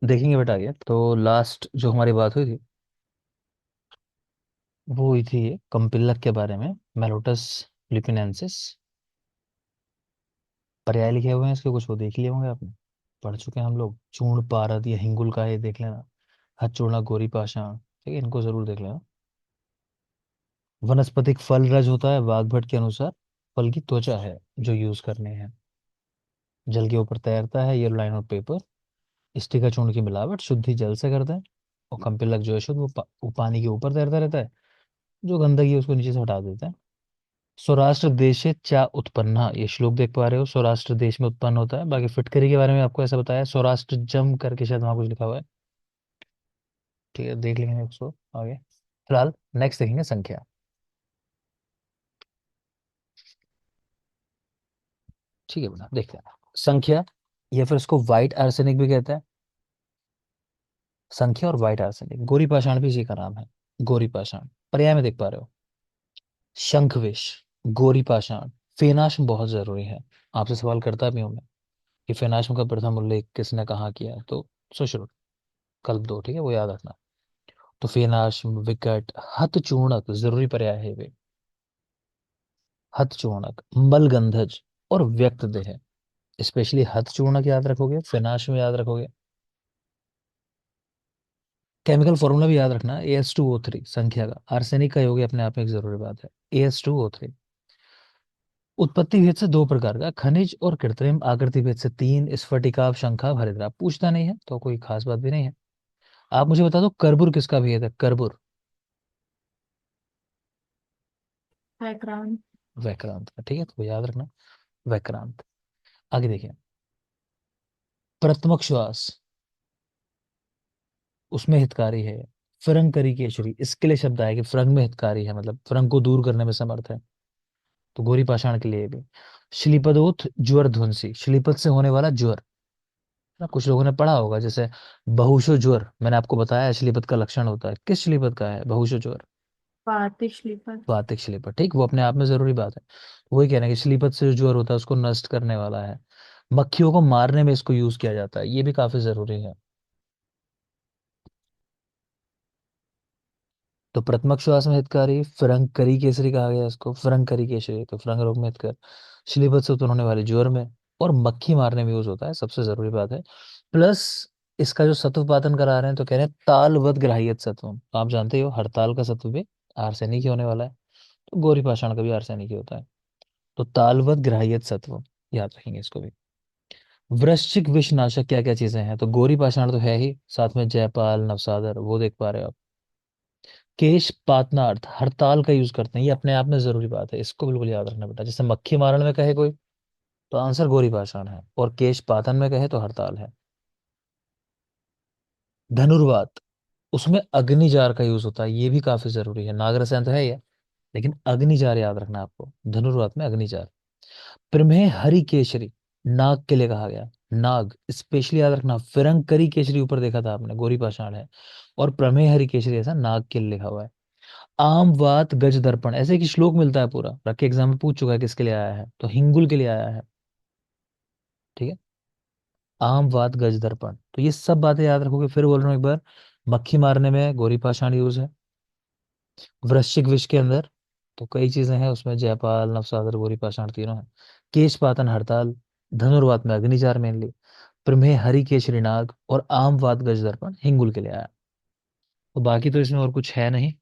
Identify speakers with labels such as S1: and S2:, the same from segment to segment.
S1: देखेंगे बेटा आगे। तो लास्ट जो हमारी बात हुई थी वो हुई थी कंपिलर के बारे में, मेलोटस फिलिपिनेंसिस। पर्याय लिखे हुए हैं इसके कुछ, वो देख लिए होंगे आपने, पढ़ चुके हैं हम लोग। चूर्ण पारद या हिंगुल का, ये देख लेना। हथचूड़ा, गोरी पाषाण, ठीक है, इनको जरूर देख लेना। वनस्पतिक फल रज होता है वाग्भट के अनुसार, फल की त्वचा है जो यूज करने हैं। जल के ऊपर तैरता है, येलो लाइन और पेपर। स्टिका चूर्ण की मिलावट शुद्धि जल से करते हैं। और कंपिलक जो है शुद्ध, वो पानी के ऊपर तैरता रहता है। जो गंदगी है उसको नीचे से हटा देता है। सौराष्ट्र देशे चा उत्पन्न, ये श्लोक देख पा रहे हो, सौराष्ट्र देश में उत्पन्न होता है। बाकी फिटकरी के बारे में आपको ऐसा बताया, सौराष्ट्र जम करके शायद वहां कुछ लिखा हुआ है। ठीक है, देख लेंगे उसको आगे। फिलहाल नेक्स्ट देखेंगे संख्या। ठीक है बेटा, देखते हैं संख्या, या फिर इसको व्हाइट आर्सेनिक भी कहते हैं। संख्या और व्हाइट आर्सेनिक, गोरी पाषाण भी इसी का नाम है। गोरी पाषाण पर्याय में देख पा रहे हो, शंखविष, गोरी पाषाण, फेनाश्म बहुत जरूरी है। आपसे सवाल करता भी हूं मैं कि फेनाश्म का प्रथम उल्लेख किसने कहाँ किया है, तो सोच लो। कल्प दो, ठीक है, वो याद रखना। तो फेनाश्म, विकट, हत चूर्णक जरूरी पर्याय है वे। हत चूर्णक, मलगंधज और व्यक्त देह। स्पेशली हत चूर्णक याद रखोगे, फेनाश्म याद रखोगे। केमिकल फॉर्मूला भी याद रखना, AS2O3 संख्या का। आर्सेनिक का योग अपने आप में एक जरूरी बात है, AS2O3। उत्पत्ति भेद से दो प्रकार का, खनिज और कृत्रिम। आकृति भेद से तीन, स्फटिकाभ, शंखाभ, हरिद्राभ। पूछता नहीं है तो कोई खास बात भी नहीं है। आप मुझे बता दो कर्बुर किसका भेद है, कर्बुर।
S2: बैकग्राउंड।
S1: वैक्रांत का, ठीक है, तो याद रखना, वैक्रांत। आगे देखिए, प्रथमक श्वास, उसमें हितकारी है। फ्रंकरी केसरी, इसके लिए शब्द आया कि फ्रंग में हितकारी है, मतलब फ्रंग को दूर करने में समर्थ है। तो गोरी पाषाण के लिए भी। श्लीपदोथ ज्वर ध्वंसी, श्लीपद से होने वाला ज्वर ना, कुछ लोगों ने पढ़ा होगा जैसे बहुशो ज्वर, मैंने आपको बताया श्लीपद का लक्षण होता है। किस श्लीपद का है बहुशो ज्वर?
S2: वार्तिक स्लीपर।
S1: वातिक श्लीपद, ठीक, वो अपने आप में जरूरी बात है। वही कह रहे हैं कि श्लीपद से जो ज्वर होता है उसको नष्ट करने वाला है। मक्खियों को मारने में इसको यूज किया जाता है, ये भी काफी जरूरी है। तो प्रथमक श्वास में हितकारी, फ्रंकरी केसरी कहा गया इसको, फ्रंकरी केसरी, तो फ्रंग रोग में हितकर, श्लीपद से उत्पन्न होने वाले ज्वर में, और मक्खी मारने में यूज होता है, सबसे जरूरी बात है। प्लस इसका जो सत्व पातन करा रहे हैं तो कह रहे हैं तालवद ग्राह्यत सत्व, तो आप जानते हो हड़ताल का सत्व भी आर्सेनिक ही होने वाला है। तो गोरी पाषाण का भी आर्सेनिक ही होता है। तो तालवद ग्राह्यत सत्व, याद रखेंगे इसको भी। वृश्चिक विषनाशक क्या क्या चीजें हैं, तो गोरी पाषाण तो है ही, साथ में जयपाल, नवसादर, वो देख पा रहे हो आप। केश पातनार्थ, हड़ताल का यूज करते हैं, ये अपने आप में जरूरी बात है, इसको बिल्कुल याद रखना बेटा। जैसे मक्खी मारने में कहे कोई तो आंसर गोरी पाषाण है, और केश पातन में कहे तो हड़ताल है। धनुर्वात, उसमें अग्निजार का यूज होता है, ये भी काफी जरूरी है। नागरसायन तो है ये, लेकिन अग्निजार याद रखना आपको, धनुर्वात में अग्निजार। प्रमेह हरि केसरी, नाग के लिए कहा गया, नाग स्पेशली याद रखना। फिरंगकरी केसरी ऊपर देखा था आपने, गोरी पाषाण है। और प्रमेय हरि केसरी ऐसा नाग के लिए लिखा हुआ है। आम वात गज दर्पण, ऐसे कि श्लोक मिलता है पूरा, रख के एग्जाम में पूछ चुका है किसके लिए आया है, तो हिंगुल के लिए आया है। ठीक है, आम वात गज दर्पण, तो ये सब बातें याद रखोगे। फिर बोल रहा हूँ एक बार, मक्खी मारने में गोरी पाषाण यूज है। वृश्चिक विष के अंदर तो कई चीजें हैं, उसमें जयपाल, नवसागर, गोरी पाषाण तीनों हैं। केश पातन हड़ताल, धनुर्वात में अग्निचार मेनली, प्रमेय हरि केशरी नाग, और आम वात गज दर्पण हिंगुल के लिए आया। तो बाकी तो इसमें और कुछ है नहीं।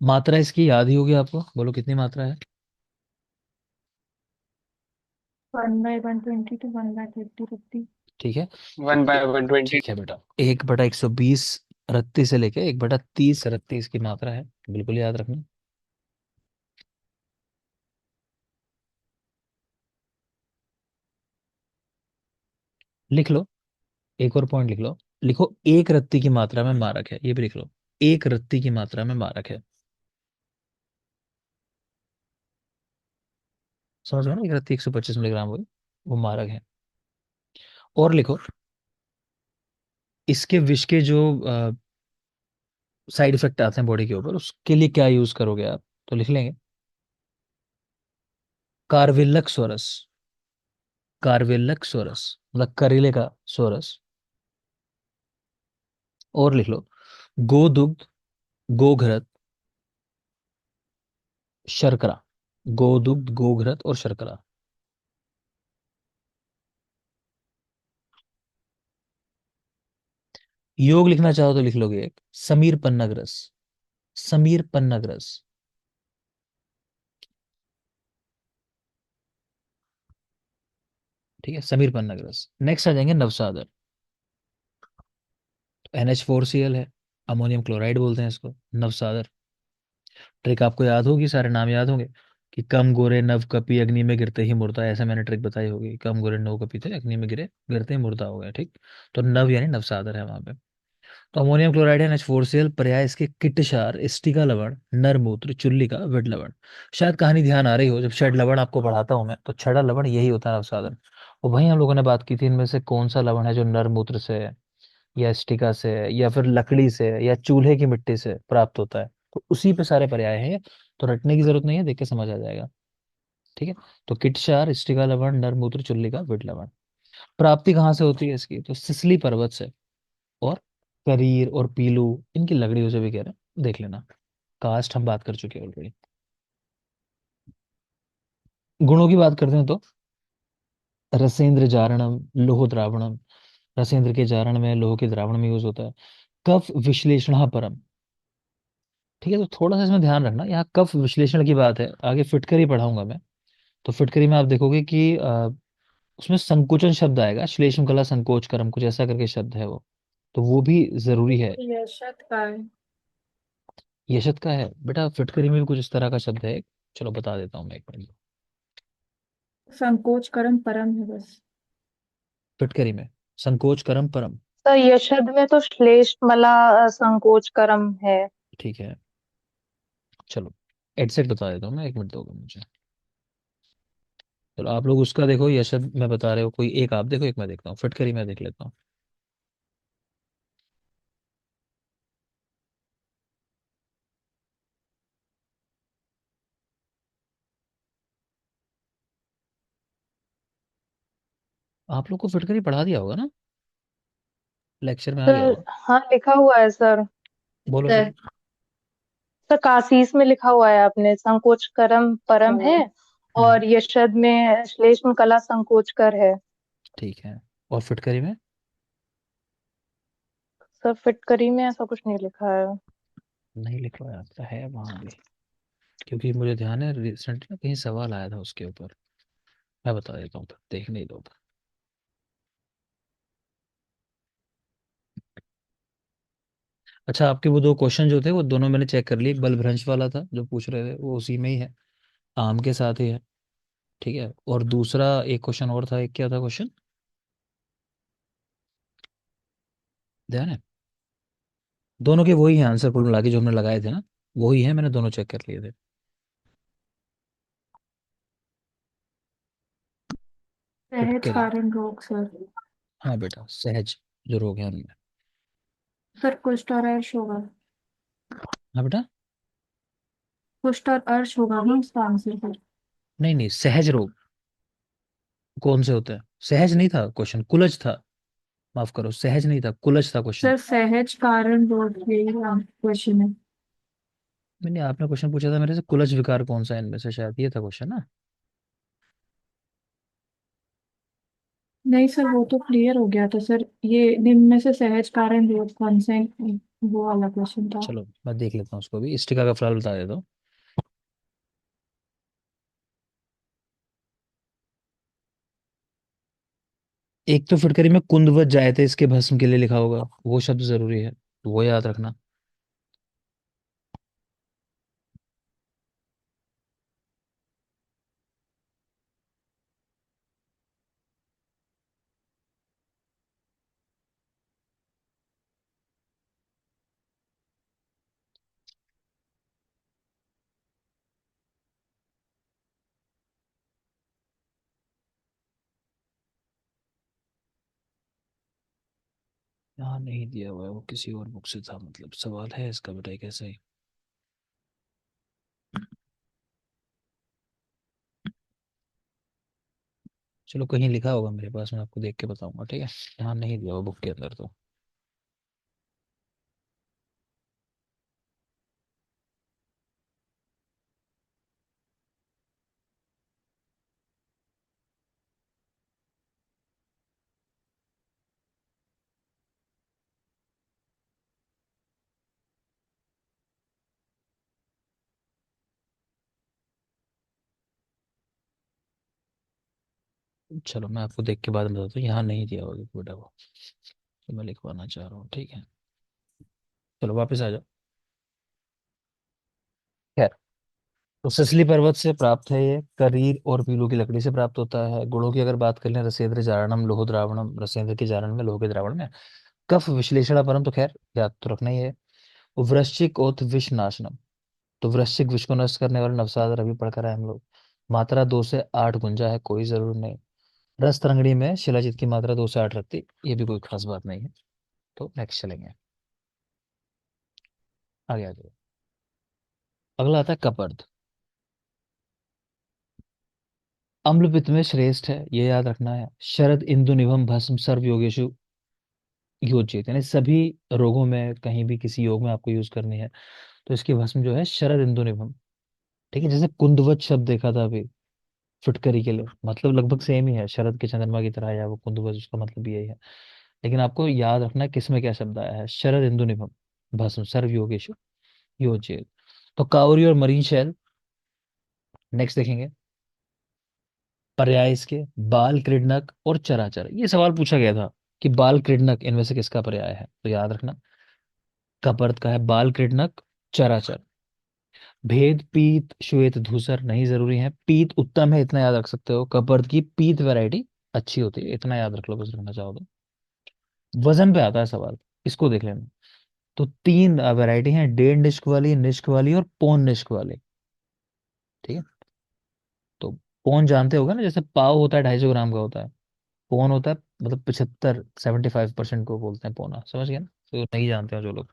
S1: मात्रा इसकी याद ही होगी आपको, बोलो कितनी मात्रा है?
S2: 1/120 to 1/50 50।
S1: ठीक है, तो
S3: 1/120।
S1: ठीक है बेटा, 1/120 रत्ती से लेके 1/30 रत्ती इसकी मात्रा है, बिल्कुल याद रखना। लिख लो, एक और पॉइंट लिख लो। लिखो एक रत्ती की मात्रा में मारक है, ये भी लिख लो। एक रत्ती की मात्रा में मारक है, समझ में ना, एक रत्ती 125 मिलीग्राम वो मारक है। और लिखो, इसके विष के जो साइड इफेक्ट आते हैं बॉडी के ऊपर, उसके लिए क्या यूज करोगे आप, तो लिख लेंगे। कार्विलक स्वरस, कार्वेलक सोरस, मतलब करेले का सोरस। और लिख लो, गोदुग्ध, गोघृत, शर्करा। गोदुग्ध, गोघृत और शर्करा। योग लिखना चाहो तो लिख लोगे एक, समीर पन्नगरस। समीर पन्नगरस। ठीक है, समीर पन्नगरस। नेक्स्ट आ जाएंगे नवसागर। NH4Cl है, अमोनियम क्लोराइड बोलते हैं इसको, नवसागर। ट्रिक आपको याद होगी, सारे नाम याद होंगे कि कम गोरे नव कपी अग्नि में गिरते ही मुर्दा, ऐसे मैंने ट्रिक बताई होगी। कम गोरे नव कपी थे, अग्नि में गिरे, गिरते ही मुर्दा हो गया। ठीक, तो नव यानी नवसागर है वहां पे। तो अमोनियम क्लोराइड है NH4Cl, पर्याय इसके किटसार, स्टिका लवण, नर मूत्र, चुल्ली का विड लवण। शायद कहानी ध्यान आ रही हो, जब षड लवण आपको पढ़ाता हूं मैं, तो छड़ा लवण यही होता है नवसाधन। और वहीं हम लोगों ने बात की थी इनमें से कौन सा लवण है जो नर मूत्र से, या स्टिका से, या फिर लकड़ी से, या चूल्हे की मिट्टी से प्राप्त होता है। तो उसी पे सारे पर्याय हैं ये, तो रटने की जरूरत नहीं है, देख के समझ आ जाएगा। ठीक है, तो किटसार, स्टिका लवण, नर मूत्र, चुल्ली का विड लवण। प्राप्ति कहाँ से होती है इसकी, तो सिसली पर्वत से। और करीर और पीलू, इनकी लकड़ियों से भी कह रहे हैं, देख लेना। कास्ट हम बात कर चुके हैं ऑलरेडी। गुणों की बात करते हैं तो रसेंद्र जारणम, लोह द्रावणम। रसेंद्र के जारण में, लोह के द्रावण में यूज होता है। कफ विश्लेषण परम। ठीक है, तो थोड़ा सा इसमें ध्यान रखना, यहाँ कफ विश्लेषण की बात है, आगे फिटकरी पढ़ाऊंगा मैं। तो फिटकरी में आप देखोगे कि उसमें संकोचन शब्द आएगा, श्लेष्म कला संकोच करम, कुछ ऐसा करके शब्द है वो, तो वो भी जरूरी है।
S2: यशत का है।
S1: यशत का है बेटा, फिटकरी में भी कुछ इस तरह का शब्द है। चलो बता देता हूँ मैं एक मिनट।
S2: संकोच करम परम है बस।
S1: फिटकरी में संकोच करम परम।
S3: सर यशद में तो श्लेष्मला संकोचकरम है।
S1: ठीक है, चलो एडसेट बता देता हूँ मैं, एक मिनट दोगे मुझे। चलो आप लोग उसका देखो, यशद में बता रहे हो, कोई एक आप देखो, एक मैं देखता हूँ, फिटकरी मैं देख लेता हूँ। आप लोग को फिटकरी पढ़ा दिया होगा ना, लेक्चर में आ गया
S3: सर
S1: होगा।
S3: हाँ लिखा हुआ है सर।
S1: बोलो
S3: सर
S1: फिर।
S3: सर काशीस में लिखा हुआ है आपने, संकोचकरम परम है।
S1: हम्म।
S3: और यशद में श्लेष्म कला संकोचकर है।
S1: ठीक है, और फिटकरी में?
S3: सर फिटकरी में ऐसा कुछ नहीं लिखा है।
S1: नहीं लिखा आता है वहां भी, क्योंकि मुझे ध्यान है रिसेंटली ना कहीं सवाल आया था उसके ऊपर। मैं बता देता हूँ, देखने ही दो। अच्छा, आपके वो दो क्वेश्चन जो थे वो दोनों मैंने चेक कर लिए, एक बलभ्रंश वाला था जो पूछ रहे थे, वो उसी में ही है, आम के साथ ही है। ठीक है, और दूसरा एक क्वेश्चन और था, एक क्या था क्वेश्चन, ध्यान है? दोनों के वही है आंसर, कुल मिला के जो हमने लगाए थे ना, वही है, मैंने दोनों चेक कर लिए थे।
S2: सहज
S1: फिटकरी।
S2: कारण रोग सर।
S1: हाँ बेटा, सहज जो रोग है उनमें।
S2: सर कुष्ठ और अर्श होगा।
S1: हाँ बेटा।
S2: कुष्ठ और अर्श होगा ना इसका आंसर सर।
S1: नहीं नहीं, सहज रोग कौन से होते हैं? सहज नहीं था क्वेश्चन, कुलज था। माफ करो, सहज नहीं था, कुलज था क्वेश्चन।
S2: सर सहज कारण रोग यही क्वेश्चन है।
S1: मैंने, आपने क्वेश्चन पूछा था मेरे से, कुलज विकार कौन सा है इनमें से, शायद ये था क्वेश्चन ना।
S2: नहीं सर वो तो क्लियर हो गया था सर, ये निम्न में से सहज कारण रोग कौन सा है, वो वाला क्वेश्चन था।
S1: चलो मैं देख लेता हूँ उसको भी, स्टिका का फिलहाल बता देता हूँ। एक तो फिटकरी में कुंदवत जायते इसके भस्म के लिए लिखा होगा, वो शब्द जरूरी है, तो वो याद रखना। यहाँ नहीं दिया हुआ है, वो किसी और बुक से था, मतलब सवाल है इसका बेटा एक ऐसा ही। चलो कहीं लिखा होगा मेरे पास, मैं आपको देख के बताऊंगा, ठीक है। ध्यान नहीं दिया वो बुक के अंदर तो। चलो मैं आपको देख के बाद में बताता हूँ, यहाँ नहीं दिया होगा बेटा वो, तो मैं लिखवाना चाह रहा हूँ, ठीक है। चलो वापस आ जाओ। खैर, तो सिसली पर्वत से प्राप्त है ये, करीर और पीलू की लकड़ी से प्राप्त होता है। गुणों की अगर बात कर लें, रसेंद्र जारणम लोह द्रावणम, रसेंद्र के जारण में, लोह के द्रावण में। कफ विश्लेषण परम, तो खैर याद तो रखना ही है। वृश्चिक ओथ विष नाशनम, तो वृश्चिक विष को नष्ट करने वाला नवसाद अभी पढ़कर आए हम लोग। मात्रा 2 से 8 गुंजा है, कोई जरूर नहीं। रस तरंगड़ी में शिलाजीत की मात्रा 2 से 8 रखती, ये भी कोई खास बात नहीं है। तो नेक्स्ट चलेंगे, आगे आगे। अगला आता है कपर्द। अम्ल पित्त में श्रेष्ठ है, ये याद रखना है। शरद इंदु निभम भस्म सर्व योगेशु योजित, यानी सभी रोगों में कहीं भी किसी योग में आपको यूज करनी है तो इसकी भस्म जो है शरद इंदु निभम। ठीक है, जैसे कुंदवत शब्द देखा था अभी फुटकरी के लिए, मतलब लगभग सेम ही है, शरद के चंद्रमा की तरह, या वो कुंदवत उसका मतलब यही है। लेकिन आपको याद रखना है किस में क्या शब्द आया है। शरद इंदु निभम भस्म सर्व योगेशु योजित। तो काउरी और मरीन शैल नेक्स्ट देखेंगे। पर्याय इसके बाल क्रीडनक और चराचर, ये सवाल पूछा गया था कि बाल क्रीडनक इनमें से किसका पर्याय है, तो याद रखना कपर्त का है बाल क्रीडनक, चराचर। भेद पीत श्वेत धूसर नहीं जरूरी है, पीत उत्तम है इतना याद रख सकते हो, कपर्त की पीत वैरायटी अच्छी होती है, इतना याद रख लो बस, रखना चाहो तो। वजन पे आता है सवाल, इसको देख लेना। तो 3 वैरायटी हैं, डेढ़ निष्क वाली, निष्क वाली और पौन निष्क वाली। ठीक है, तो पौन जानते होगा ना, जैसे पाव होता है 250 ग्राम का होता है, पौन होता है मतलब 75-75% को बोलते हैं पौना, समझ गए ना, तो नहीं जानते हो जो लोग।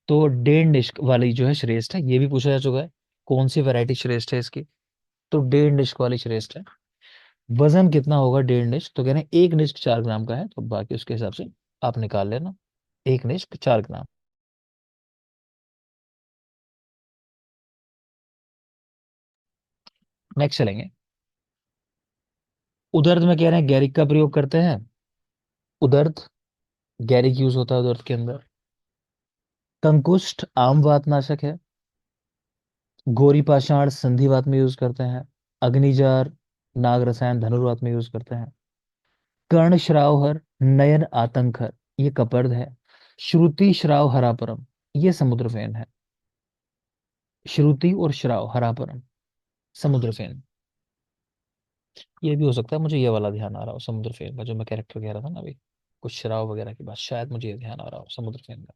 S1: तो डेढ़ निष्क वाली जो है श्रेष्ठ है, ये भी पूछा जा चुका है, कौन सी वैरायटी श्रेष्ठ है इसकी, तो डेढ़ निष्क वाली श्रेष्ठ है। वजन कितना होगा डेढ़ निष्क, तो कह रहे हैं 1 निष्क 4 ग्राम का है, तो बाकी उसके हिसाब से आप निकाल लेना, 1 निष्क 4 ग्राम। नेक्स्ट चलेंगे। उदर्द में कह रहे हैं गैरिक का प्रयोग करते हैं, उदर्द, गैरिक यूज होता है उदर्द के अंदर। कंकुष्ठ आम वातनाशक है। गोरी पाषाण संधिवात में यूज करते हैं। अग्निजार नाग रसायन धनुर्वात में यूज करते हैं। कर्ण श्रावहर नयन आतंकर, ये कपर्द है। श्रुति श्राव हरापरम, ये समुद्र फेन है। श्रुति और श्राव हरापरम समुद्र फेन, ये भी हो सकता है, मुझे ये वाला ध्यान आ रहा हो समुद्र फेन का, जो मैं कैरेक्टर कह रहा था ना अभी, कुछ श्राव वगैरह की बात, शायद मुझे ये ध्यान आ रहा हो समुद्र फेन का।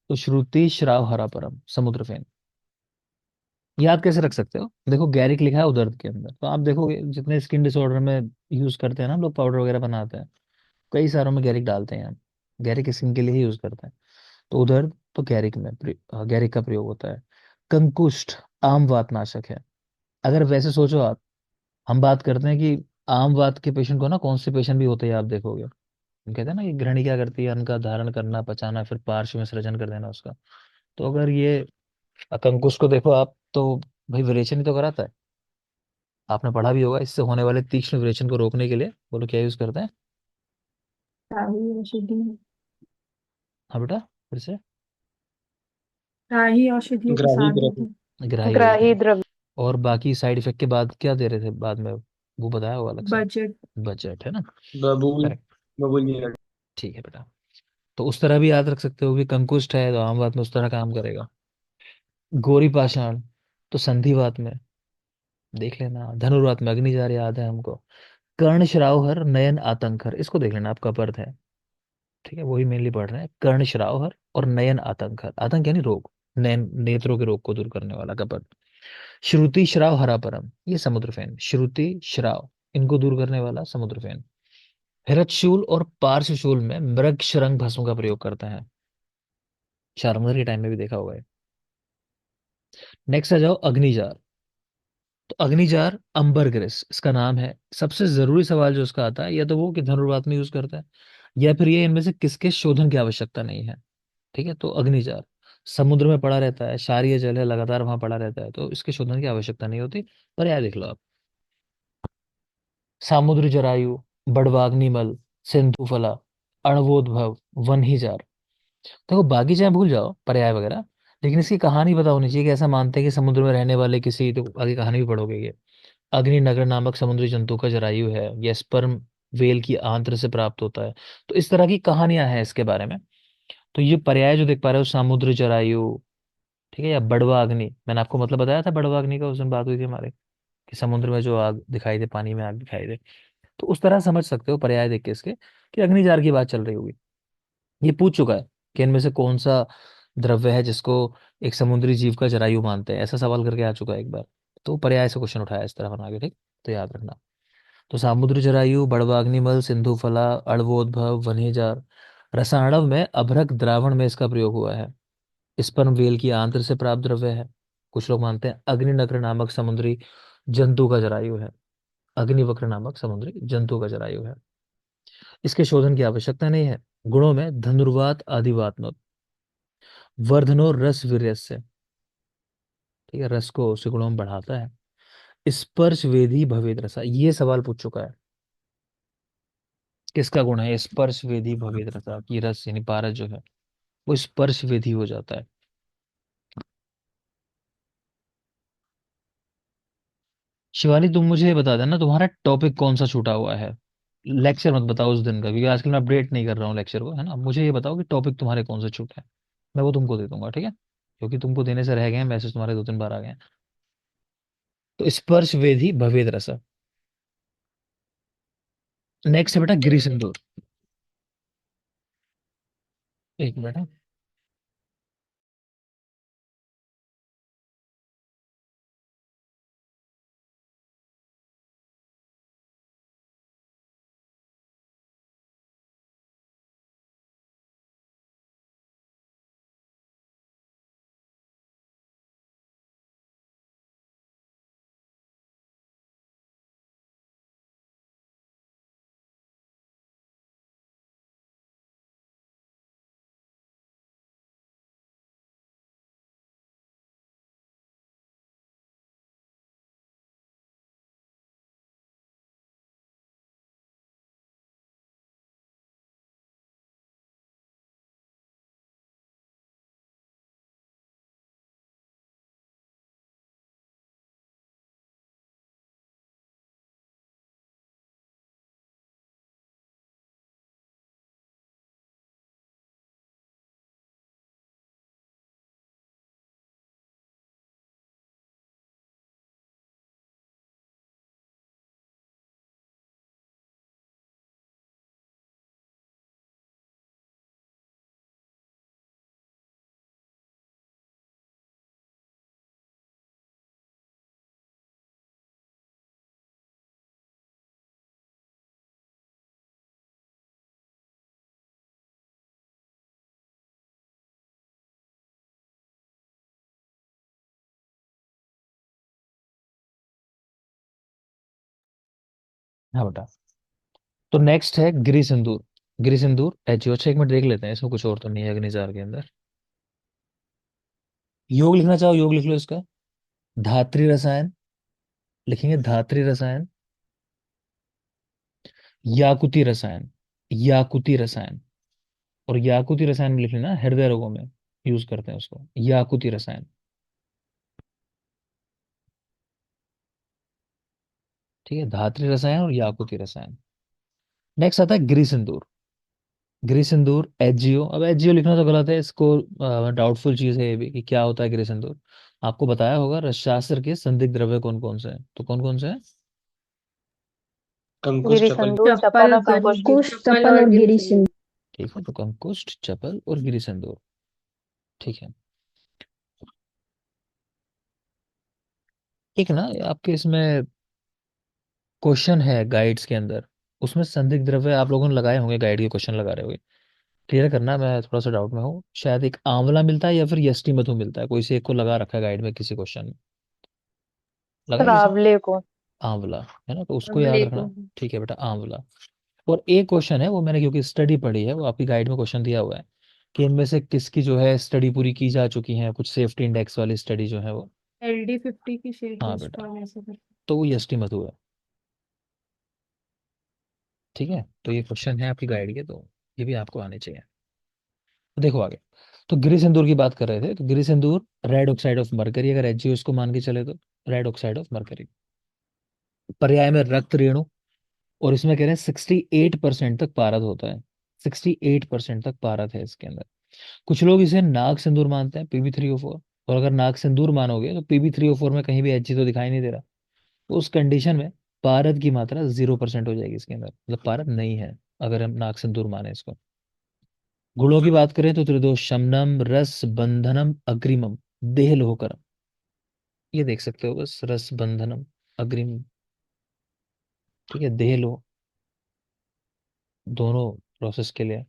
S1: तो श्रुति श्राव हरापरम समुद्र फेन याद कैसे रख सकते हो, देखो गैरिक लिखा है उदर्द के अंदर, तो आप देखो जितने स्किन डिसऑर्डर में यूज करते हैं ना हम लोग, पाउडर वगैरह बनाते हैं, कई सारों में गैरिक डालते हैं हम, गैरिक स्किन के लिए ही यूज करते हैं। तो उधर तो गैरिक में गैरिक का प्रयोग होता है। कंकुष्ठ आम वातनाशक है। अगर वैसे सोचो आप, हम बात करते हैं कि आम वात के पेशेंट को ना कॉन्स्टिपेशन भी होता है, आप देखोगे हम कहते हैं ना कि गृहिणी क्या करती है, अन्न का धारण करना, पचाना, फिर पार्श्व में सृजन कर देना उसका। तो अगर ये कंकुश को देखो आप, तो भाई विरेचन ही तो कराता है, आपने पढ़ा भी होगा, इससे होने वाले तीक्ष्ण विरेचन को रोकने के लिए बोलो क्या यूज करते हैं।
S2: राही औषधि है।
S1: हाँ बेटा, फिर से।
S2: राही औषधियों के
S4: ग्राही
S2: साथ
S4: ग्रह
S2: देते हैं।
S1: ग्राही होते
S3: ग्राही
S1: हैं।
S3: द्रव्य।
S1: और बाकी साइड इफेक्ट के बाद क्या दे रहे थे बाद में, वो बताया होगा अलग से।
S2: बजट।
S1: बजट है ना।
S4: बबूल
S1: करेक्ट।
S4: बबूल गिरा।
S1: ठीक है बेटा, तो उस तरह भी याद रख सकते हो कि कंकुष्ट है तो आम बात में उस तरह काम करेगा। गोरी पाषाण तो संधिवात में, देख लेना। धनुर्वात में अग्निजार याद है हमको। कर्ण श्रावहर नयन आतंकर, इसको देख लेना, आपका पर्थ है, ठीक है, वही मेनली पढ़ रहे हैं। कर्ण श्रावहर और नयन आतंकर, आतंक यानी रोग, नयन नेत्रों के रोग को दूर करने वाला का पर्थ। श्रुति श्राव हरापरम, ये समुद्र फेन, श्रुति श्राव इनको दूर करने वाला समुद्र फेन। हिरतशूल और पार्श्वशूल में मृग शरंग भस्म का प्रयोग करते हैं, शारंगधर के टाइम में भी देखा होगा। नेक्स्ट आ जाओ अग्निजार। तो अग्निजार अम्बरग्रिस इसका नाम है। सबसे जरूरी सवाल जो उसका आता है, या तो वो कि धनुर्वात में यूज करता है, या फिर ये इनमें से किसके शोधन की आवश्यकता नहीं है। ठीक है, तो अग्निजार समुद्र में पड़ा रहता है, क्षारीय जल है, लगातार वहां पड़ा रहता है, तो इसके शोधन की आवश्यकता नहीं होती। पर यार देख लो आप, सामुद्री जरायु, बड़वाग्निमल, सिंधुफला, अणवोद्भव, वन्हीजार। देखो बाकी चाहे भूल जाओ पर्याय वगैरह, लेकिन इसकी कहानी पता होनी चाहिए कि ऐसा मानते हैं कि समुद्र में रहने वाले किसी, तो आगे कहानी भी पढ़ोगे ये। अग्नि नगर नामक समुद्री जंतु का जरायु है, यह स्पर्म वेल की आंत्र से प्राप्त होता है। तो इस तरह की कहानियां हैं इसके बारे में। तो ये पर्याय जो देख पा रहे हो, समुद्र जरायु, ठीक है, या बड़वा अग्नि, मैंने आपको मतलब बताया था बड़वा अग्नि का, उस दिन बात हुई थी हमारे, कि समुद्र में जो आग दिखाई दे, पानी में आग दिखाई दे। तो उस तरह समझ सकते हो पर्याय देख के इसके, कि अग्निजार की बात चल रही होगी। ये पूछ चुका है कि इनमें से कौन सा द्रव्य है जिसको एक समुद्री जीव का जरायु मानते हैं, ऐसा सवाल करके आ चुका है एक बार। तो पर्याय से क्वेश्चन उठाया इस तरह बना के, ठीक। तो याद रखना। तो सामुद्र जरायु, बड़वाग्निमल, सिंधु फला, अड़वोद्भव, वन्हेजार। रसायणव में अभ्रक द्रावण में इसका प्रयोग हुआ है। स्पर्म वेल की आंत्र से प्राप्त द्रव्य है। कुछ लोग मानते हैं अग्निनक्र नामक समुद्री जंतु का जरायु है। अग्निवक्र नामक समुद्री जंतु का जरायु है। इसके शोधन की आवश्यकता नहीं है। गुणों में धनुर्वात आदिवात्मक, वर्धनो रस वीर्यस्य, ठीक है, रस को उसी गुणों में बढ़ाता है। स्पर्श वेदी भवेद रसा, ये सवाल पूछ चुका है। किसका गुण है स्पर्श वेदी भवेद रसा, की रस यानी पारस जो है वो स्पर्श वेदी हो जाता है। शिवानी तुम मुझे ये बता देना, तुम्हारा टॉपिक कौन सा छूटा हुआ है। लेक्चर मत बताओ उस दिन का, क्योंकि आजकल मैं अपडेट नहीं कर रहा हूँ लेक्चर को, है ना। मुझे ये बताओ कि टॉपिक तुम्हारे कौन से छूटा है, मैं वो तुमको दे दूंगा, ठीक है। क्योंकि तुमको देने से रह गए हैं, मैसेज तुम्हारे 2-3 बार आ गए हैं। तो स्पर्श वेदी भवेद रसा। नेक्स्ट है बेटा गिरि सिंदूर। एक मिनट हाँ। हाँ बेटा, तो नेक्स्ट है गिरि सिंदूर। गिरि सिंदूर एचओ, अच्छा एक मिनट देख लेते हैं, इसमें कुछ और तो नहीं है अग्निजार के अंदर। योग लिखना चाहो योग लिख लो इसका। धात्री रसायन, लिखेंगे धात्री रसायन, याकुती रसायन, याकुती रसायन। और याकुती रसायन में लिख लेना, हृदय रोगों में यूज करते हैं उसको, याकुती रसायन। ठीक है, धात्री रसायन और याकुती रसायन। नेक्स्ट आता है गिरि सिंदूर। गिरि सिंदूर एचजीओ, अब एचजीओ लिखना तो गलत है इसको, डाउटफुल चीज है ये भी कि क्या होता है गिरि सिंदूर। आपको बताया होगा रसशास्त्र के संदिग्ध द्रव्य कौन कौन से हैं, तो कौन कौन से हैं।
S4: कंकुश
S3: गिरी
S4: चपल।
S3: संदूर
S2: चप्पल
S3: चपल और कंकुश।
S2: कंकुश चप्पल और गिरी सिंह।
S1: ठीक है, तो कंकुष्ट, चपल और गिरि सिंदूर। ठीक है। एक ना आपके इसमें क्वेश्चन है गाइड्स के अंदर, उसमें संदिग्ध द्रव्य आप लोगों ने लगाए होंगे, गाइड के क्वेश्चन लगा रहे होंगे। क्लियर करना, मैं थोड़ा सा डाउट में हूँ, शायद एक आंवला मिलता है या फिर यष्टि मधु मिलता है, कोई से एक को लगा रखा है गाइड में किसी क्वेश्चन में। लगाए
S3: सर
S1: किसी
S3: आंवले को।
S1: ने? आंवला है ना, तो उसको याद
S3: आंवले
S1: रखना।
S3: को।
S1: ठीक है बेटा, आंवला। और एक क्वेश्चन है, वो मैंने क्योंकि स्टडी पढ़ी है, वो आपकी गाइड में क्वेश्चन दिया हुआ है कि इनमें से किसकी जो है स्टडी पूरी की जा चुकी है, कुछ सेफ्टी इंडेक्स वाली स्टडी जो है वो।
S2: LD50 की शेयर
S1: हाँ
S2: लिस्ट
S1: बेटा,
S2: का ऐसे कर।
S1: तो वो यष्टि मधु है। ठीक है, तो ये क्वेश्चन है आपकी गाइड के, तो ये भी आपको आने चाहिए। तो देखो आगे। तो गिरि सिंदूर की बात कर रहे थे, तो गिरि सिंदूर रेड ऑक्साइड ऑफ मरकरी, अगर एच उसको मान के चले तो रेड ऑक्साइड ऑफ मरकरी। पर्याय में रक्त रेणु, और इसमें कह रहे हैं 68% तक पारद होता है। 68% तक पारद है इसके अंदर। कुछ लोग इसे नाग सिंदूर मानते हैं, PB3O4। और अगर नाग सिंदूर मानोगे तो PB3O4 में कहीं भी एच तो दिखाई नहीं दे रहा। तो उस कंडीशन में पारद की मात्रा 0% हो जाएगी इसके अंदर, मतलब पारद नहीं है अगर हम नाग सिंदूर माने इसको। गुणों की बात करें तो त्रिदोष शमनम, रस बंधनम, अग्रिमम, देह लोहकरम। ये देख सकते हो बस, रस बंधनम, अग्रिम। ठीक है, देह लोह दोनों प्रोसेस के लिए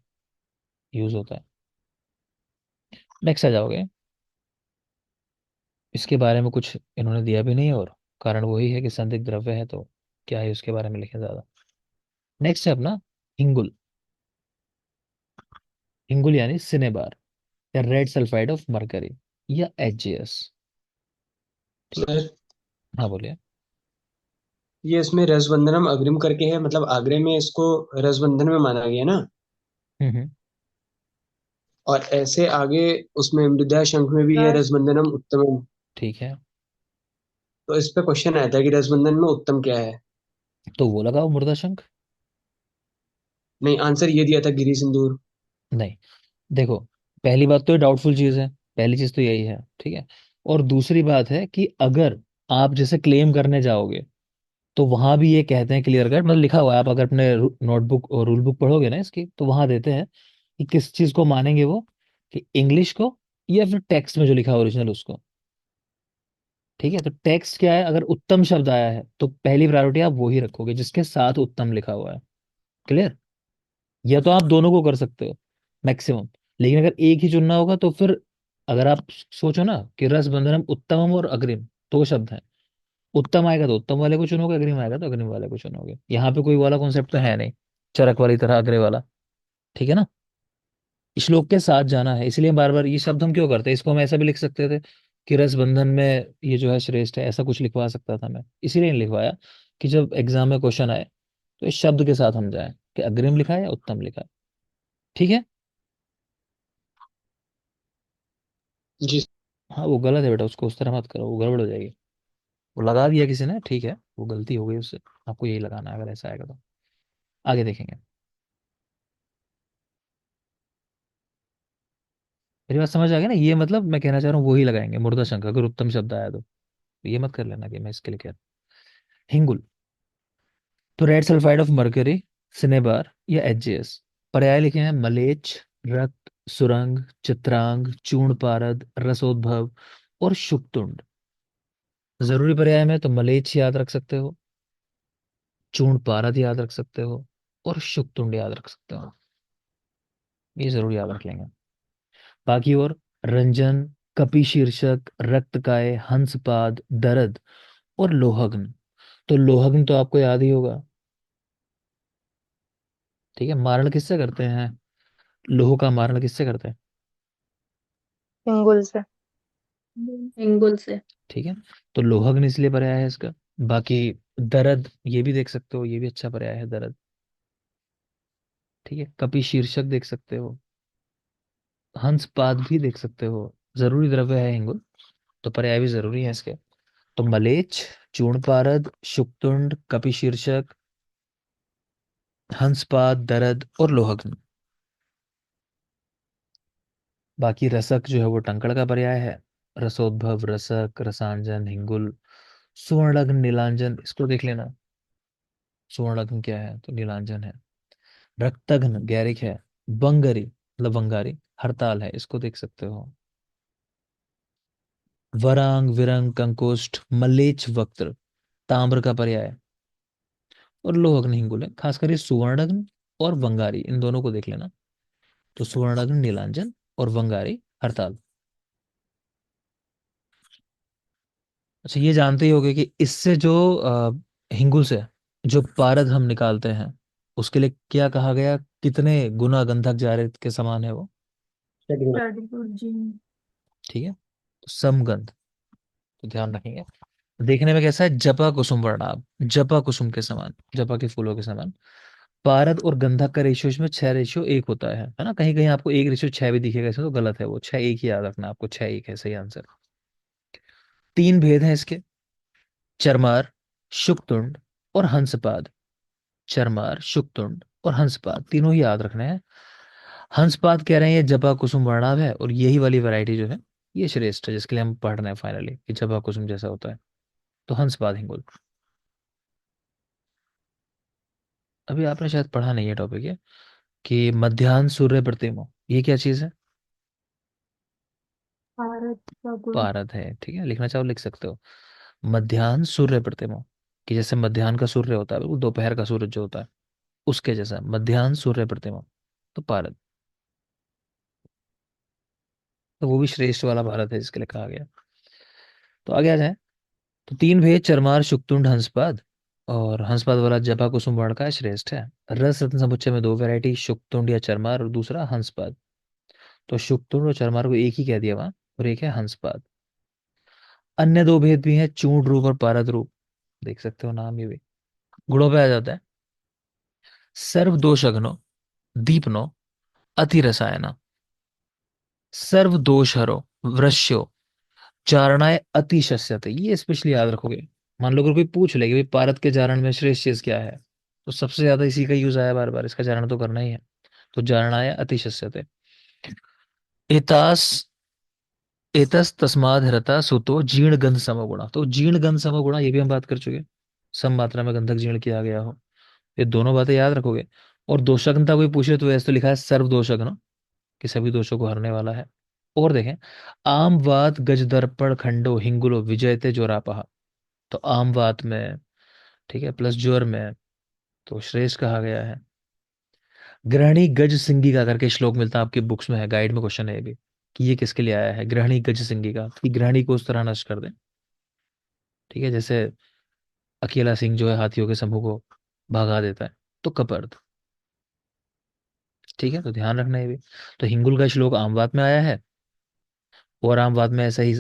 S1: यूज होता है। नेक्स्ट आ जाओगे। इसके बारे में कुछ इन्होंने दिया भी नहीं है, और कारण वही है कि संदिग्ध द्रव्य है, तो क्या है उसके बारे में लिखे ज्यादा। नेक्स्ट है अपना हिंगुल। हिंगुल यानी सिनेबार, या रेड सल्फाइड ऑफ मरकरी, या HJS। ठीक है।
S4: सर
S1: हाँ बोलिए।
S4: ये इसमें रसबंधनम अग्रिम करके है, मतलब आगरे में इसको रसबंधन में माना गया ना।
S1: हम्म।
S4: और ऐसे आगे उसमें मृदा शंख में भी है
S3: सर
S4: रसबंधनम उत्तमम।
S1: ठीक है,
S4: तो इस पे क्वेश्चन आता है कि रसबंधन में उत्तम क्या है।
S1: तो वो लगाओ मुर्दा शंख।
S4: नहीं, आंसर ये दिया था गिरी सिंदूर।
S1: नहीं, देखो, पहली बात तो ये डाउटफुल चीज है, पहली चीज तो यही है। ठीक है। और दूसरी बात है कि अगर आप जैसे क्लेम करने जाओगे, तो वहां भी ये कहते हैं क्लियर कट, मतलब लिखा हुआ है, आप अगर अपने नोटबुक और रूल बुक पढ़ोगे ना इसकी, तो वहां देते हैं कि किस चीज को मानेंगे वो, कि इंग्लिश को, या फिर टेक्स्ट में जो लिखा है ओरिजिनल उसको। ठीक है, तो टेक्स्ट क्या है, अगर उत्तम शब्द आया है तो पहली प्रायोरिटी आप वो ही रखोगे जिसके साथ उत्तम लिखा हुआ है। क्लियर। या तो आप दोनों को कर सकते हो मैक्सिमम, लेकिन अगर एक ही चुनना होगा तो फिर, अगर आप सोचो ना कि रस बंधनम उत्तमम और अग्रिम दो शब्द हैं, उत्तम आएगा तो उत्तम वाले को चुनोगे, अग्रिम आएगा तो अग्रिम वाले को चुनोगे। यहाँ पे कोई वाला कॉन्सेप्ट तो है नहीं, चरक वाली तरह अग्रे वाला। ठीक है ना। श्लोक के साथ जाना है, इसलिए बार बार ये शब्द हम क्यों करते हैं, इसको हम ऐसा भी लिख सकते थे कि रस बंधन में ये जो है श्रेष्ठ है, ऐसा कुछ लिखवा सकता था मैं, इसीलिए नहीं लिखवाया कि जब एग्जाम में क्वेश्चन आए तो इस शब्द के साथ हम जाए कि अग्रिम लिखा है या उत्तम लिखा है। ठीक है।
S4: जी।
S1: हाँ वो गलत है बेटा, उसको उस तरह मत करो, वो गड़बड़ हो जाएगी। वो लगा दिया किसी ने, ठीक है, वो गलती हो गई उससे। आपको यही लगाना है अगर ऐसा आएगा तो। आगे देखेंगे। मेरी बात समझ आ गई ना, ये मतलब मैं कहना चाह रहा हूँ वही लगाएंगे मुर्दा शंख, अगर उत्तम शब्द आया तो। ये मत कर लेना कि मैं इसके लिए कह रहा हूँ। हिंगुल, तो red sulphide of mercury, cinnabar, या HJS। पर्याय लिखे हैं मलेच्छ, रक्त, सुरंग, चित्रांग, चूर्ण पारद, रसोद्भव, और शुक्तुंड। जरूरी पर्याय में तो मलेच्छ याद रख सकते हो, चूर्ण पारद याद रख सकते हो, और शुक्तुंड याद रख सकते हो। ये जरूर याद रख लेंगे। बाकी और रंजन, कपि शीर्षक, रक्तकाय, हंसपाद, दर्द, और लोहग्न। तो लोहग्न तो आपको याद ही होगा। ठीक है, मारण किससे करते हैं, लोह का मारण किससे करते हैं?
S3: सिंगुल से।
S2: एंगल से।
S1: ठीक है, तो लोहग्न इसलिए पर्याय है इसका। बाकी दर्द, ये भी देख सकते हो, ये भी अच्छा पर्याय है दर्द। ठीक है, कपि शीर्षक देख सकते हो, हंसपाद भी देख सकते हो। जरूरी द्रव्य है हिंगुल, तो पर्याय भी जरूरी है इसके। तो मलेच्छ, चूर्णपारद, शुक्तुंड, कपिशीर्षक, हंसपाद, दरद, और लोहग्न। बाकी रसक जो है वो टंकड़ का पर्याय है। रसोद्भव, रसक, रसांजन, हिंगुल, सुवर्णलग्न, नीलांजन, इसको देख लेना। सुवर्णलग्न क्या है, तो नीलांजन है। रक्तघ्न गैरिक है। बंगरी मतलब बंगारी, हड़ताल है, इसको देख सकते हो। वरांग, विरंग, कंकोष्ठ, मलेच्छ, वक्त्र, ताम्र का पर्याय। और लोहग्न हिंगुल है, खासकर ये सुवर्णग्न और वंगारी, इन दोनों को देख लेना। तो सुवर्णाग्नि नीलांजन, और वंगारी हड़ताल। अच्छा, ये जानते ही होगे कि इससे जो हिंगुल से जो पारद हम निकालते हैं, उसके लिए क्या कहा गया, कितने गुना गंधक जारे के समान है वो?
S4: षडगुण।
S2: षडगुण जी।
S1: ठीक है, तो समगंध, तो ध्यान रखेंगे। देखने में कैसा है? जपा कुसुम वर्णाभ, जपा कुसुम के समान, जपा के फूलों के समान। पारद और गंधक का रेशियो इसमें 6:1 होता है ना? कहीं कहीं आपको 1:6 भी दिखेगा इसमें, तो गलत है वो, 6:1 ही याद रखना आपको, 6:1 है सही आंसर। तीन भेद हैं इसके, चरमार, शुक्तुंड और हंसपाद। चरमार, शुक्तुंड और हंसपाद, तीनों ही याद रखने हैं। हंसपाद कह रहे हैं ये जपा कुसुम वर्णाभ है, और यही वाली वैरायटी जो है ये श्रेष्ठ है, जिसके लिए हम पढ़ रहे हैं फाइनली कि जपा कुसुम जैसा होता है। तो हंसपाद हिंगुल। अभी आपने शायद पढ़ा नहीं है टॉपिक ये, कि मध्याह्न सूर्य प्रतिमा, ये क्या चीज है?
S2: भारत का गुण।
S1: पारद है, ठीक है, लिखना चाहो लिख सकते हो। मध्याह्न सूर्य प्रतिमा, कि जैसे मध्याह्न का सूर्य होता है, बिल्कुल दोपहर का सूरज जो होता है उसके जैसा मध्याह्न सूर्य प्रतिमा, तो पारद। तो वो भी श्रेष्ठ वाला भारत है जिसके लिए कहा गया। तो आगे आ जाए। तो तीन भेद, चरमार, शुक्तुंड, हंसपाद। और हंसपाद वाला जपा कुसुम वर्ण का श्रेष्ठ है। रस रत्न समुच्चय में दो वैरायटी, शुक्तुंड या चरमार, और दूसरा हंसपाद। तो शुक्तुंड और चरमार को एक ही कह दिया वहां, और एक है हंसपाद। अन्य दो भेद भी हैं, चूर्ण रूप और पारद रूप, देख सकते हो नाम, ये भी गुणों पे आ जाता है। सर्व दोषघ्नो, दीपनो, अति रसायना। सर्व दोष हरो, वृश्यो, चारणाय अति शस्यते। ये स्पेशली याद रखोगे। मान लो अगर कोई पूछ ले कि भाई पारद के चारण में श्रेष्ठ चीज क्या है, तो सबसे ज्यादा इसी का यूज आया बार बार, इसका चारण तो करना ही है। तो चारणाय अति शस्यते। एतास, एतस तस्माद् हृता सुतो जीर्ण गंध समगुणा। तो जीर्ण गंध समगुणा ये भी हम बात कर चुके, सम मात्रा में गंधक जीर्ण किया गया हो। ये दोनों बातें याद रखोगे। और दोषज्ञता कोई पूछे तो ऐसे तो लिखा है सर्व दोषज्ञ, कि सभी दोषों को हरने वाला है। और देखें, आम वात गज दर्पण खंडो हिंगुलो विजयते जोरापहा। तो आम वात में, ठीक है, प्लस ज्वर में, तो श्रेष्ठ कहा गया है। ग्रहणी गज सिंगिका करके श्लोक मिलता है आपकी बुक्स में, है गाइड में, क्वेश्चन है ये भी, कि ये किसके लिए आया है ग्रहणी गज सिंगिका, कि ग्रहणी को उस तरह नष्ट कर दे। ठीक है, जैसे अकेला सिंह जो है हाथियों के समूह को भगा देता है, तो कपर्द। ठीक है, तो ध्यान रखना ये भी। तो हिंगुल का श्लोक आमवाद में आया है, और आमवाद में ऐसा ही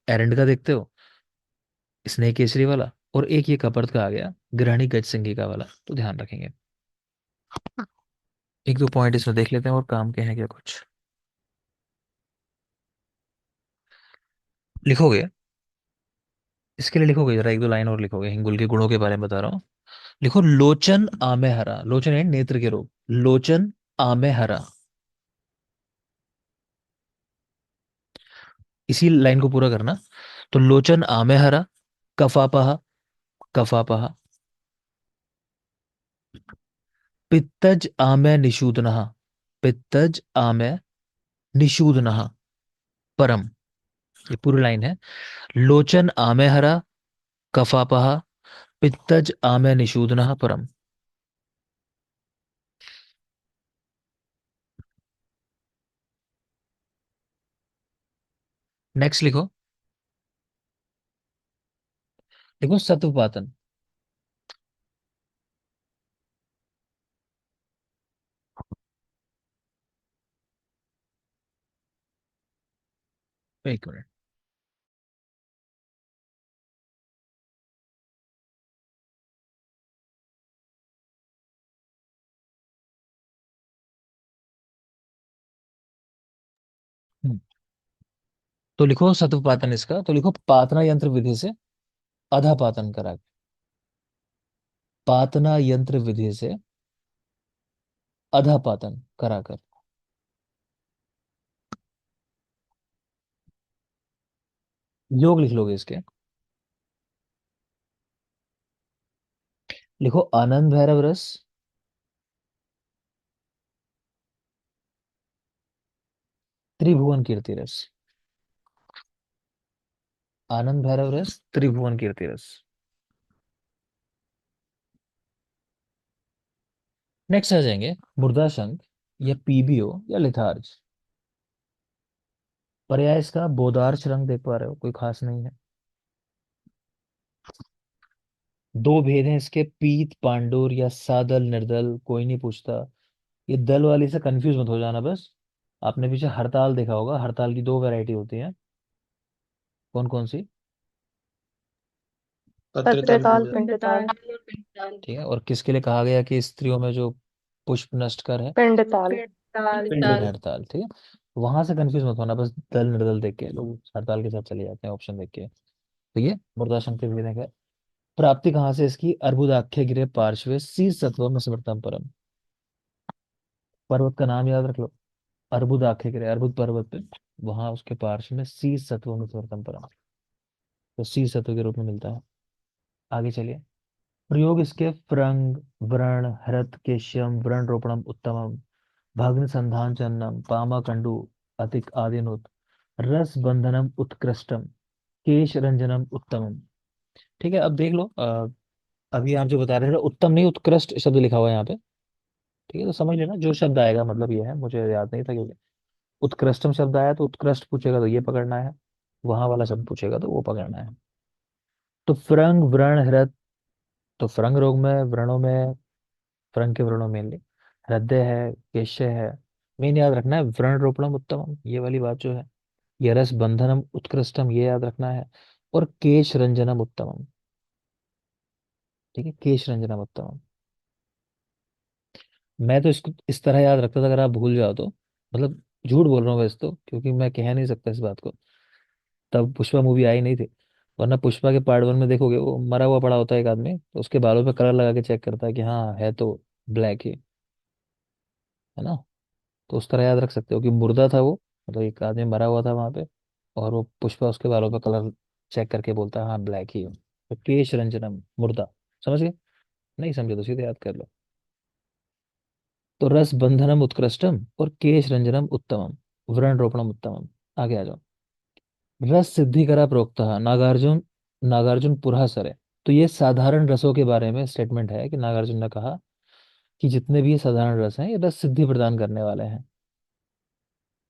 S1: एरंड का देखते हो, स्नेह केसरी वाला। और एक ये कपर्द का आ गया ग्रहणी गज सिंगिका वाला, तो ध्यान रखेंगे। एक दो पॉइंट इसमें देख लेते हैं, और काम के हैं क्या कुछ। लिखोगे, इसके लिए लिखोगे जरा, एक दो लाइन और लिखोगे, हिंगुल के गुणों के बारे में बता रहा हूँ। लिखो, लोचन आमे हरा। लोचन है नेत्र के रोग, लोचन आमे हरा। इसी लाइन को पूरा करना। तो लोचन आमे हरा, कफापहा, कफापहा। पित्तज आमे निषूदनः, पित्तज आमे निषूदनः परम। ये पूरी लाइन है। लोचन आमे हरा, कफापहा, पित्तज आमे निषूदनः परम। नेक्स्ट लिखो, देखो सत्वपातन। एक मिनट। हम्म, तो लिखो सत्वपातन इसका, तो लिखो पातना यंत्र विधि से अधा पातन करा। पातना यंत्र विधि से अधा पातन कराकर। योग लिख लोगे इसके। लिखो आनंद भैरव रस, त्रिभुवन कीर्ति रस। आनंद भैरव रस, त्रिभुवन कीर्ति रस। नेक्स्ट आ जाएंगे मुर्दा शंख, या पीबीओ, या लिथार्ज। पर्याय इसका बोदार्च रंग देख पा रहे हो, कोई खास नहीं है। दो भेद हैं इसके, पीत पांडुर या सादल निर्दल, कोई नहीं पूछता। ये दल वाली से कंफ्यूज मत हो जाना बस। आपने पीछे हड़ताल देखा होगा, हड़ताल की दो वैरायटी होती है, कौन कौन सी?
S4: पत्रताल
S3: पत्रताल
S4: पिंड।
S3: पिंडताल।
S1: ठीक है, और किसके लिए कहा गया कि स्त्रियों में जो पुष्प नष्ट कर है?
S3: पिंडताल।
S4: पिंड।
S1: पिंड हड़ताल, ठीक है। वहां से कंफ्यूज मत होना, बस दल निर्दल देख के लोग हड़ताल के साथ चले जाते हैं ऑप्शन देख के। तो ये मुर्दाशंकर विवेक है। प्राप्ति कहाँ से इसकी? अर्बुदाख्य गिरे पार्श्वे शीर्ष सत्वम स्मृतम परम। पर्वत का नाम याद रख लो, अर्बुदाख्य गिरे, अर्बुद पर्वत पे, वहां उसके पार्श्व में शीर्ष सत्वम स्मृतम परम, तो शीर्ष सत्व के रूप में मिलता है। आगे चलिए। प्रयोग इसके फ्रंग, व्रण, हृत, केश्यम, व्रण रोपणम उत्तमम, भग्न संधान चन्नम, पामा कंडु अतिक आदिनुत, रस बंधनम उत्कृष्टम, केश रंजनम उत्तमम। ठीक है, अब देख लो, अभी आप जो बता रहे थे उत्तम नहीं उत्कृष्ट शब्द लिखा हुआ है यहाँ पे। ठीक है, तो समझ लेना जो शब्द आएगा मतलब ये है, मुझे याद नहीं था क्योंकि उत्कृष्टम शब्द आया तो उत्कृष्ट पूछेगा तो ये पकड़ना है, वहां वाला शब्द पूछेगा तो वो पकड़ना है। तो फ्रंग, व्रण, हृत, तो फ्रंग रोग में, व्रणों में, फ्रंग के व्रणों मेनली, हृदय है, केशय है, मेन याद रखना है व्रण रोपणम उत्तमम, ये वाली बात जो है। ये रस बंधनम उत्कृष्टम, ये याद रखना है। और केश रंजनम उत्तमम। ठीक है, केश रंजनम उत्तमम। मैं तो इसको इस तरह याद रखता था, अगर आप भूल जाओ तो मतलब झूठ बोल रहा हूँ वैसे तो, क्योंकि मैं कह नहीं सकता इस बात को, तब पुष्पा मूवी आई नहीं थी। वरना पुष्पा के पार्ट वन में देखोगे वो मरा हुआ पड़ा होता है एक आदमी, तो उसके बालों पे कलर लगा के चेक करता है कि हाँ है तो ब्लैक ही, है ना। तो उस तरह याद रख सकते हो कि मुर्दा था वो, मतलब एक आदमी मरा हुआ था वहां पे, और वो पुष्पा उसके बालों पे कलर चेक करके बोलता है हाँ ब्लैक ही है, तो केश रंजनम मुर्दा। समझ गए? नहीं समझे तो सीधे याद कर लो। तो रस बंधनम उत्कृष्टम और केश रंजनम उत्तमम, व्रण रोपणम उत्तमम। आगे आ जाओ। रस सिद्धि करा प्रोक्ता नागार्जुन, नागार्जुन पुरःसरे। तो ये साधारण रसों के बारे में स्टेटमेंट है कि नागार्जुन ने कहा कि जितने भी ये साधारण रस हैं ये रस सिद्धि प्रदान करने वाले हैं।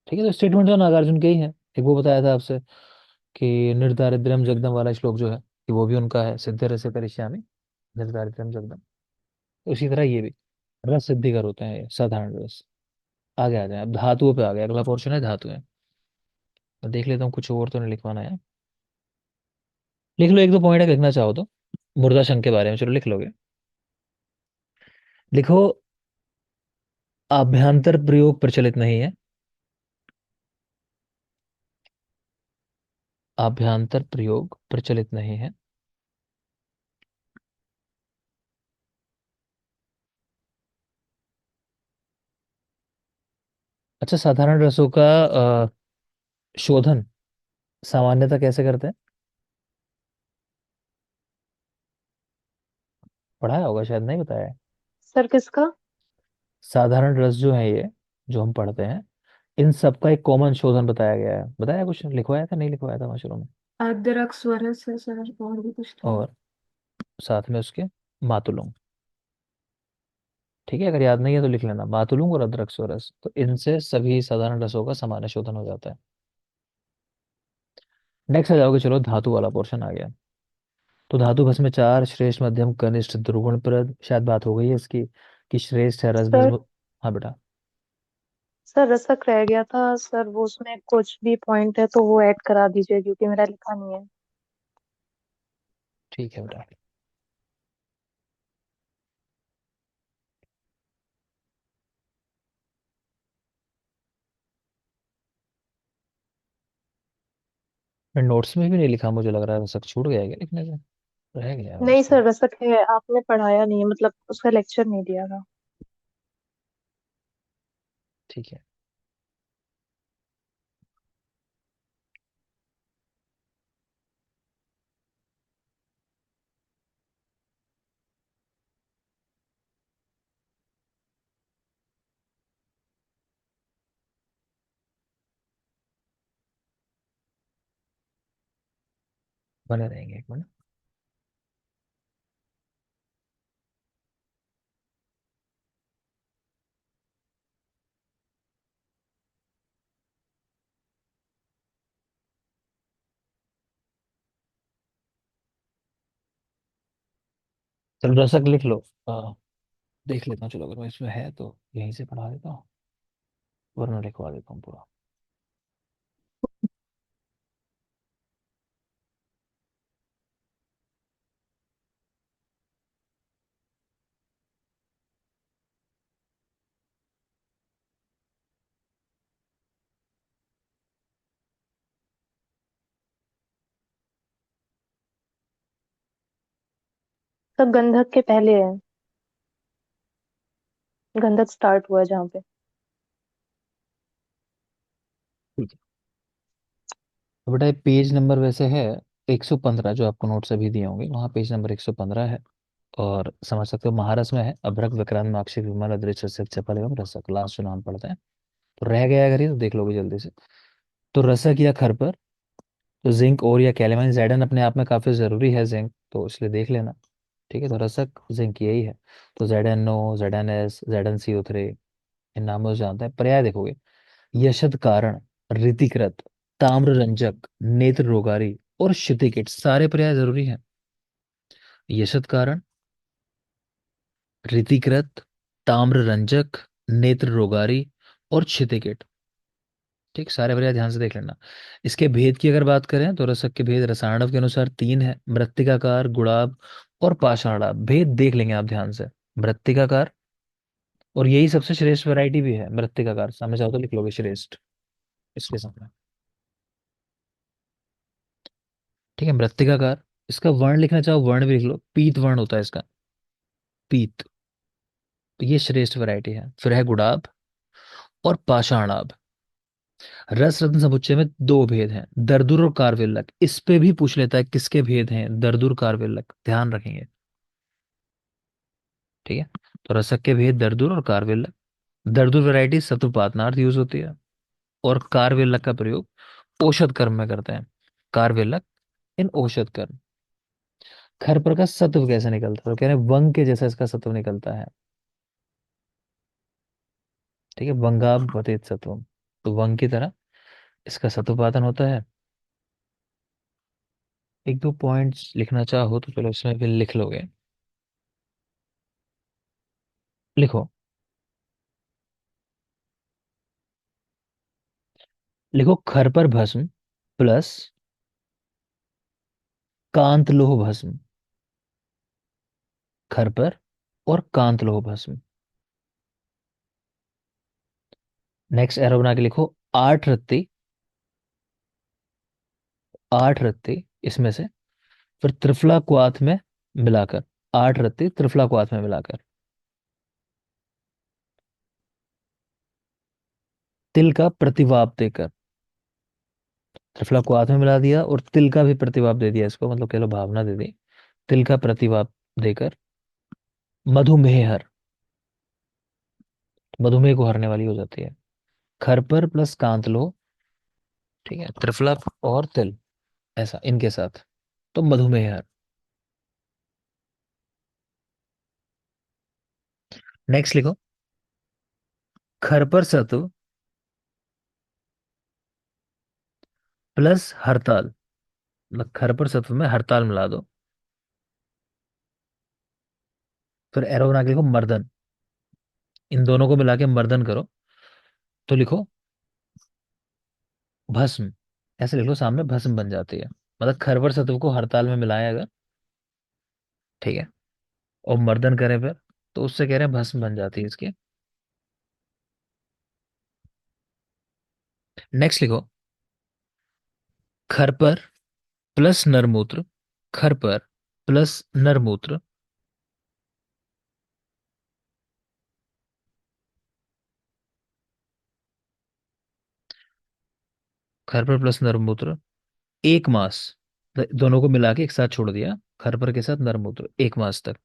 S1: ठीक है, तो स्टेटमेंट तो नागार्जुन के ही है। एक वो बताया था आपसे कि निर्दारिद्र्यम जगदम वाला श्लोक जो है कि वो भी उनका है, सिद्धि रस करिष्यामि निर्दारिद्र्यम जगदम। तो उसी तरह ये भी रस सिद्धि कर होते हैं ये साधारण रस। आगे आ जाए, अब धातुओं पे आ गया, अगला पोर्शन है धातु है। मैं देख लेता हूँ कुछ और तो नहीं लिखवाना है। लिख लो, एक दो पॉइंट लिखना चाहो तो मुर्दा शंख के बारे में, चलो लिख लोगे। लिखो, आभ्यंतर प्रयोग प्रचलित नहीं है। आभ्यंतर प्रयोग प्रचलित नहीं है। अच्छा, साधारण रसों का शोधन सामान्यतः कैसे करते हैं? पढ़ाया होगा शायद, नहीं बताया है।
S3: सर किसका?
S1: साधारण रस जो है ये, जो हम पढ़ते हैं, इन सब का एक कॉमन शोधन बताया गया है, बताया कुछ लिखवाया था नहीं लिखवाया था वहाँ शुरू में?
S2: अदरक स्वरस है सर, और भी कुछ था।
S1: और साथ में उसके मातुलुंग। ठीक है, अगर याद नहीं है तो लिख लेना, मातुलुंग और अदरक रस, तो इनसे सभी साधारण रसों का सामान्य शोधन हो जाता है। नेक्स्ट आ जाओगे, चलो धातु वाला पोर्शन आ गया। तो धातु भस्म में चार, श्रेष्ठ मध्यम कनिष्ठ द्रुगुण प्रद, शायद बात हो गई है इसकी कि श्रेष्ठ है रस
S3: सर,
S1: भस्म। हाँ बेटा।
S3: सर रसक रह गया था सर, वो उसमें कुछ भी पॉइंट है तो वो ऐड करा दीजिए क्योंकि मेरा लिखा नहीं है।
S1: ठीक है बेटा। मैं नोट्स में भी नहीं लिखा, मुझे लग रहा है सब छूट गया क्या लिखने से, रह गया
S3: नहीं
S1: नोट्स में।
S3: सर, रसक है, आपने पढ़ाया नहीं है, मतलब उसका लेक्चर नहीं दिया था।
S1: ठीक है। बने रहेंगे एक मिनट। चलो रसक लिख लो। देख लेता हूँ, चलो अगर मैं इसमें है तो यहीं से पढ़ा देता हूँ, वरना लिखवा देता हूँ पूरा।
S3: सर गंधक के पहले है, गंधक स्टार्ट हुआ है जहाँ पे।
S1: ठीक है। तो बेटा पेज नंबर वैसे है 115, जो आपको नोट्स अभी दिए होंगे वहाँ पेज नंबर 115 है। और समझ सकते हो महारस में है अभ्रक विक्रांत माक्षी विमल अदृश्य रसक चपल एवं रसक, लास्ट जो नाम पड़ता है। तो रह गया अगर ये तो देख लोगे जल्दी से। तो रसक या खरपर, तो जिंक और या कैलेमाइन, जैडन अपने आप में काफी जरूरी है जिंक, तो इसलिए देख लेना। ठीक है, तो रसक जिंक यही है। तो ZnO, ZnS, ZnCO3, इन नामों से जानते हैं। पर्याय देखोगे, यशद कारण, रीतिकृत, ताम्र रंजक, नेत्र रोगारी और क्षितिकिट, सारे पर्याय जरूरी हैं। यशद कारण, रीतिकृत, ताम्र रंजक, नेत्र रोगारी और क्षितिकिट। ठीक, सारे पर्याय ध्यान से देख लेना। इसके भेद की अगर बात करें तो रसक के भेद रसायणव के अनुसार 3 है, मृत्तिकाकार, गुलाब और पाषाणाभ। भेद देख लेंगे आप ध्यान से। मृत्तिकाकार, और यही सबसे श्रेष्ठ वैरायटी भी है मृत्तिकाकार, सामने चाहो तो लिख लोगे श्रेष्ठ इसके सामने। ठीक है, मृत्तिकाकार। इसका वर्ण लिखना चाहो वर्ण भी लिख लो, पीत वर्ण होता है इसका, पीत। तो ये श्रेष्ठ वैरायटी है। फिर है गुलाब और पाषाणाभ। रस रत्न समुच्चय में 2 भेद हैं, दरदुर और कार्वेलक। इस पे भी पूछ लेता है किसके भेद हैं, दरदुर कार्वेलक, ध्यान रखेंगे। ठीक है, तो रसक के भेद दरदुर और कार्वेलक। दरदुर वैरायटी शत्रुपातनार्थ यूज होती है, और कार्वेलक का प्रयोग औषध कर्म में करते हैं। कार्वेलक इन औषध कर्म। खरपर का सत्व कैसे निकलता है, तो कह रहे हैं वंग के जैसा इसका सत्व निकलता है। ठीक है, वंगापतित सत्व, तो वंग की तरह इसका सत्वपातन होता है। एक दो पॉइंट्स लिखना चाहो तो चलो इसमें भी लिख लोगे। लिखो, लिखो खरपर भस्म प्लस कांत लोह भस्म। खरपर और कांत लोह भस्म। नेक्स्ट एरो बना के लिखो 8 रत्ती, 8 रत्ती इसमें से, फिर त्रिफला क्वाथ में मिलाकर, 8 रत्ती त्रिफला क्वाथ में मिलाकर, तिल का प्रतिवाप देकर। त्रिफला क्वाथ में मिला दिया और तिल का भी प्रतिवाप दे दिया इसको, मतलब कह लो भावना दे दी। तिल का प्रतिवाप देकर मधुमेहर, मधुमेह को हरने वाली हो जाती है। खरपर प्लस कांतलो, ठीक है, त्रिफला और तिल, ऐसा इनके साथ, तो मधुमेहर। नेक्स्ट लिखो, खरपर सत्व प्लस हरताल, मतलब खरपर सत्व में हरताल मिला दो। फिर एरो बना के लिखो मर्दन, इन दोनों को मिला के मर्दन करो। तो लिखो भस्म, ऐसे लिख लो सामने, भस्म बन जाती है। मतलब खरपर सत्व को हरताल में मिलाएं अगर, ठीक है, और मर्दन करें फिर, तो उससे कह रहे हैं भस्म बन जाती है इसकी। नेक्स्ट लिखो, खरपर प्लस नरमूत्र, खरपर प्लस नरमूत्र, खरपर प्लस नरमूत्र 1 मास, दोनों को मिला के एक साथ छोड़ दिया, खरपर के साथ नरमूत्र 1 मास तक।